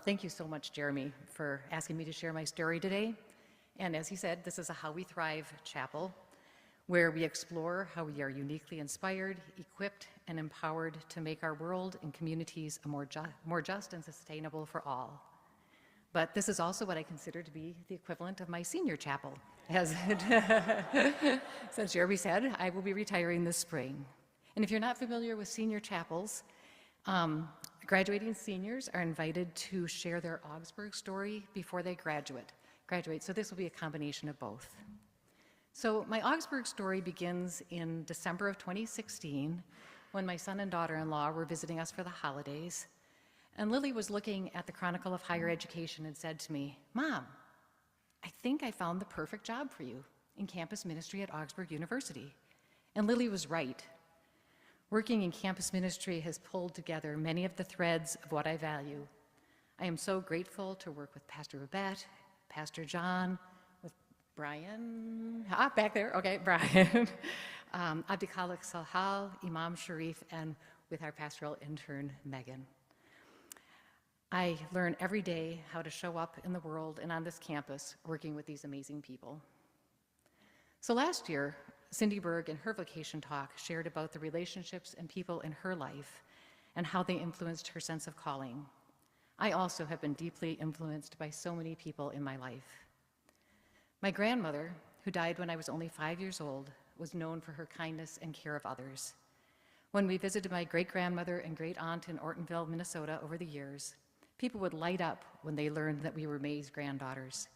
Thank you so much, Jeremy, for asking me to share my story today. And as he said, this is a How We Thrive chapel, where we explore how we are uniquely inspired, equipped, and empowered to make our world and communities more just and sustainable for all. But this is also what I consider to be the equivalent of my senior chapel. As since Jeremy said, I will be retiring this spring. And if you're not familiar with senior chapels, graduating seniors are invited to share their Augsburg story before they graduate. So this will be a combination of both. So my Augsburg story begins in December of 2016, when my son and daughter-in-law were visiting us for the holidays. And Lily was looking at the Chronicle of Higher Education and said to me, "Mom, I think I found the perfect job for you in campus ministry at Augsburg University." And Lily was right. Working in campus ministry has pulled together many of the threads of what I value. I am so grateful to work with Pastor Babette, Pastor John, with Brian, back there, okay, Brian, Abdikalik Salhal, Imam Sharif, and with our pastoral intern, Megan. I learn every day how to show up in the world and on this campus working with these amazing people. So last year, Cindy Berg in her vocation talk shared about the relationships and people in her life and how they influenced her sense of calling. I also have been deeply influenced by so many people in my life. My grandmother, who died when I was only 5 years old, was known for her kindness and care of others. When we visited my great-grandmother and great-aunt in Ortonville, Minnesota over the years, people would light up when they learned that we were May's granddaughters.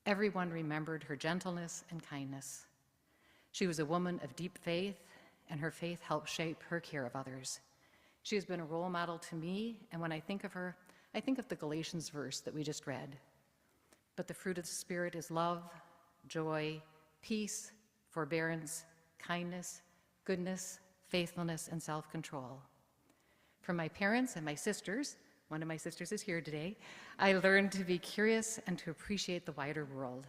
Everyone remembered her gentleness and kindness. She was a woman of deep faith, and her faith helped shape her care of others. She has been a role model to me, and when I think of her, I think of the Galatians verse that we just read. But the fruit of the Spirit is love, joy, peace, forbearance, kindness, goodness, faithfulness, and self-control. From my parents and my sisters, one of my sisters is here today, I learned to be curious and to appreciate the wider world.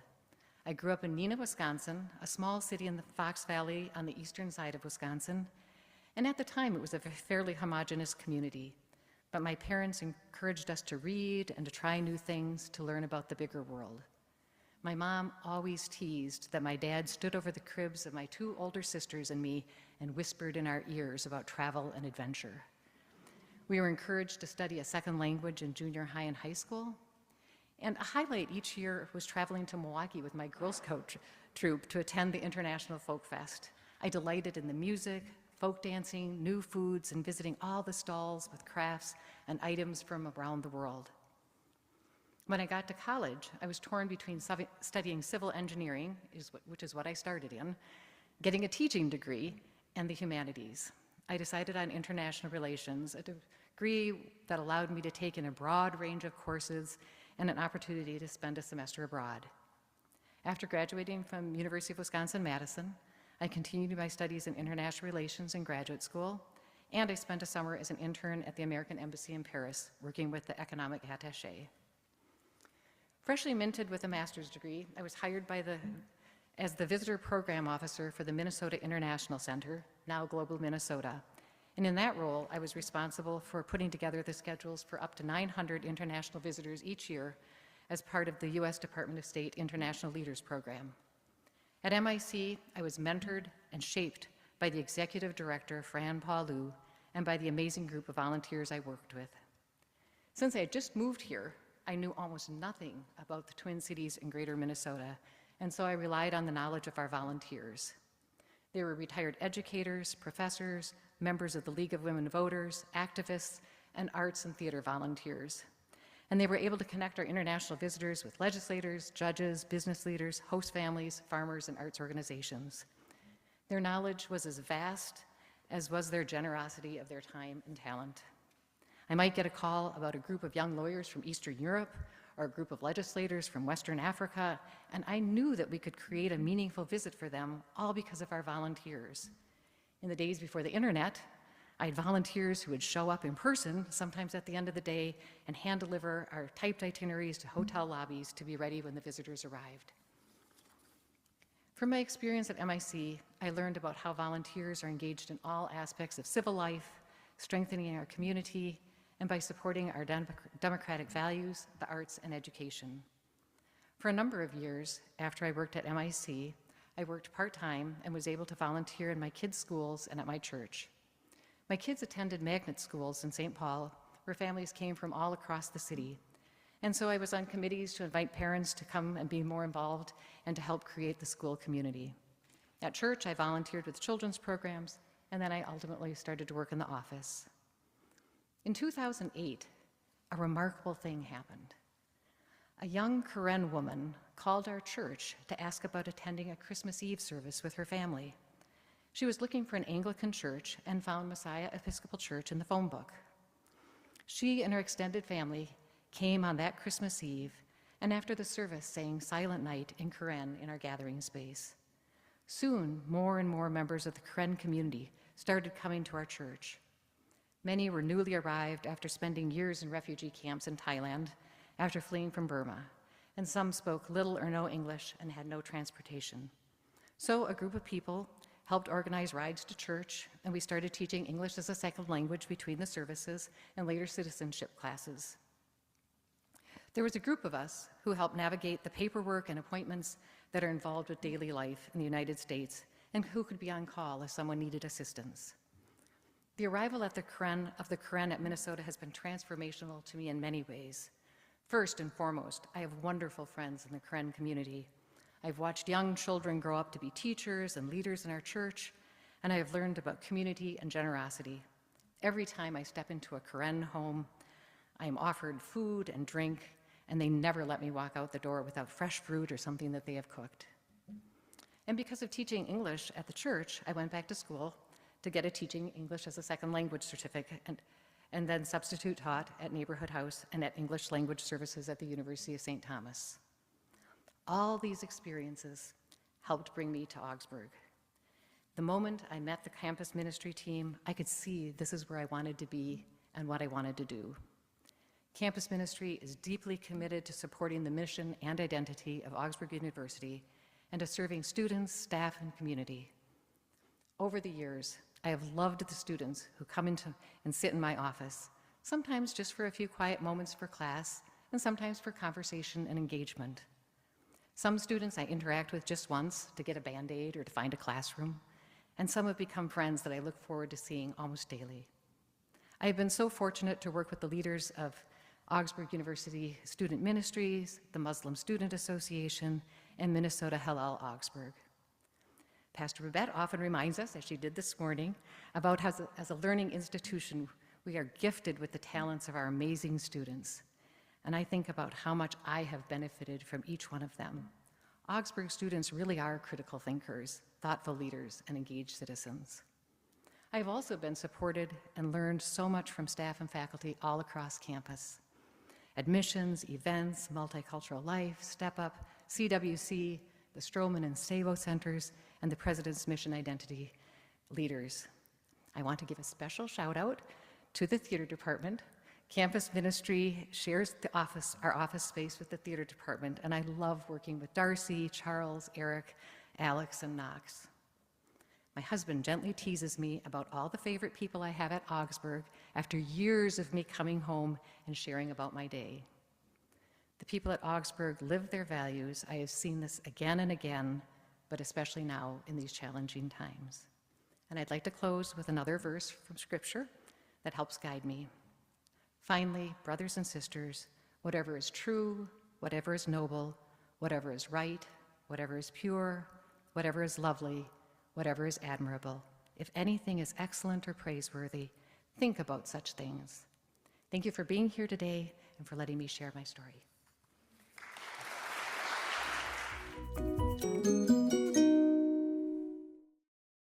I grew up in Neenah, Wisconsin, a small city in the Fox Valley on the eastern side of Wisconsin, and at the time it was a fairly homogeneous community. But my parents encouraged us to read and to try new things, to learn about the bigger world. My mom always teased that my dad stood over the cribs of my two older sisters and me and whispered in our ears about travel and adventure. We were encouraged to study a second language in junior high and high school. And a highlight each year was traveling to Milwaukee with my Girl Scout troop to attend the International Folk Fest. I delighted in the music, folk dancing, new foods, and visiting all the stalls with crafts and items from around the world. When I got to college, I was torn between studying civil engineering, which is what I started in, getting a teaching degree, and the humanities. I decided on international relations, a degree that allowed me to take in a broad range of courses and an opportunity to spend a semester abroad. After graduating from University of Wisconsin-Madison, I continued my studies in international relations in graduate school, and I spent a summer as an intern at the American Embassy in Paris, working with the economic attaché. Freshly minted with a master's degree, I was hired as the visitor program officer for the Minnesota International Center, now Global Minnesota. And in that role, I was responsible for putting together the schedules for up to 900 international visitors each year as part of the U.S. Department of State International Leaders Program. At MIC, I was mentored and shaped by the executive director, Fran Paulou, and by the amazing group of volunteers I worked with. Since I had just moved here, I knew almost nothing about the Twin Cities and Greater Minnesota, and so I relied on the knowledge of our volunteers. They were retired educators, professors, members of the League of Women Voters, activists, and arts and theater volunteers. And they were able to connect our international visitors with legislators, judges, business leaders, host families, farmers, and arts organizations. Their knowledge was as vast as was their generosity of their time and talent. I might get a call about a group of young lawyers from Eastern Europe or a group of legislators from Western Africa, and I knew that we could create a meaningful visit for them, all because of our volunteers. In the days before the internet, I had volunteers who would show up in person, sometimes at the end of the day, and hand deliver our typed itineraries to hotel lobbies to be ready when the visitors arrived. From my experience at MIC, I learned about how volunteers are engaged in all aspects of civil life, strengthening our community, and by supporting our democratic values, the arts, and education. For a number of years after I worked at MIC, I worked part-time and was able to volunteer in my kids' schools and at my church. My kids attended magnet schools in St. Paul, where families came from all across the city. And so I was on committees to invite parents to come and be more involved and to help create the school community. At church, I volunteered with children's programs, and then I ultimately started to work in the office. In 2008, a remarkable thing happened. A young Karen woman called our church to ask about attending a Christmas Eve service with her family. She was looking for an Anglican church and found Messiah Episcopal Church in the phone book. She and her extended family came on that Christmas Eve, and after the service sang Silent Night in Karen in our gathering space. Soon, more and more members of the Karen community started coming to our church. Many were newly arrived after spending years in refugee camps in Thailand, after fleeing from Burma, and some spoke little or no English and had no transportation. So a group of people helped organize rides to church, and we started teaching English as a second language between the services and later citizenship classes. There was a group of us who helped navigate the paperwork and appointments that are involved with daily life in the United States and who could be on call if someone needed assistance. The arrival of the Karen at Minnesota has been transformational to me in many ways. First and foremost, I have wonderful friends in the Karen community. I've watched young children grow up to be teachers and leaders in our church, and I have learned about community and generosity. Every time I step into a Karen home, I am offered food and drink, and they never let me walk out the door without fresh fruit or something that they have cooked. And because of teaching English at the church, I went back to school to get a teaching English as a second language certificate and then substitute taught at Neighborhood House and at English language services at the University of St. Thomas. All these experiences helped bring me to Augsburg. The moment I met the campus ministry team, I could see this is where I wanted to be and what I wanted to do. Campus ministry is deeply committed to supporting the mission and identity of Augsburg University and to serving students, staff, and community. Over the years, I have loved the students who come into and sit in my office, sometimes just for a few quiet moments for class, and sometimes for conversation and engagement. Some students I interact with just once to get a Band-Aid or to find a classroom, and some have become friends that I look forward to seeing almost daily. I have been so fortunate to work with the leaders of Augsburg University Student Ministries, the Muslim Student Association, and Minnesota Hillel Augsburg. Pastor Babette often reminds us, as she did this morning, about how as a learning institution, we are gifted with the talents of our amazing students. And I think about how much I have benefited from each one of them. Augsburg students really are critical thinkers, thoughtful leaders, and engaged citizens. I've also been supported and learned so much from staff and faculty all across campus. Admissions, events, multicultural life, Step Up, CWC, the Stroman and Savo Centers, and the President's Mission Identity leaders. I want to give a special shout out to the theater department. Campus ministry shares our office space with the theater department, and I love working with Darcy, Charles, Eric, Alex, and Knox. My husband gently teases me about all the favorite people I have at Augsburg after years of me coming home and sharing about my day. The people at Augsburg live their values. I have seen this again and again, but especially now in these challenging times. And I'd like to close with another verse from Scripture that helps guide me. Finally, brothers and sisters, whatever is true, whatever is noble, whatever is right, whatever is pure, whatever is lovely, whatever is admirable, if anything is excellent or praiseworthy, think about such things. Thank you for being here today and for letting me share my story.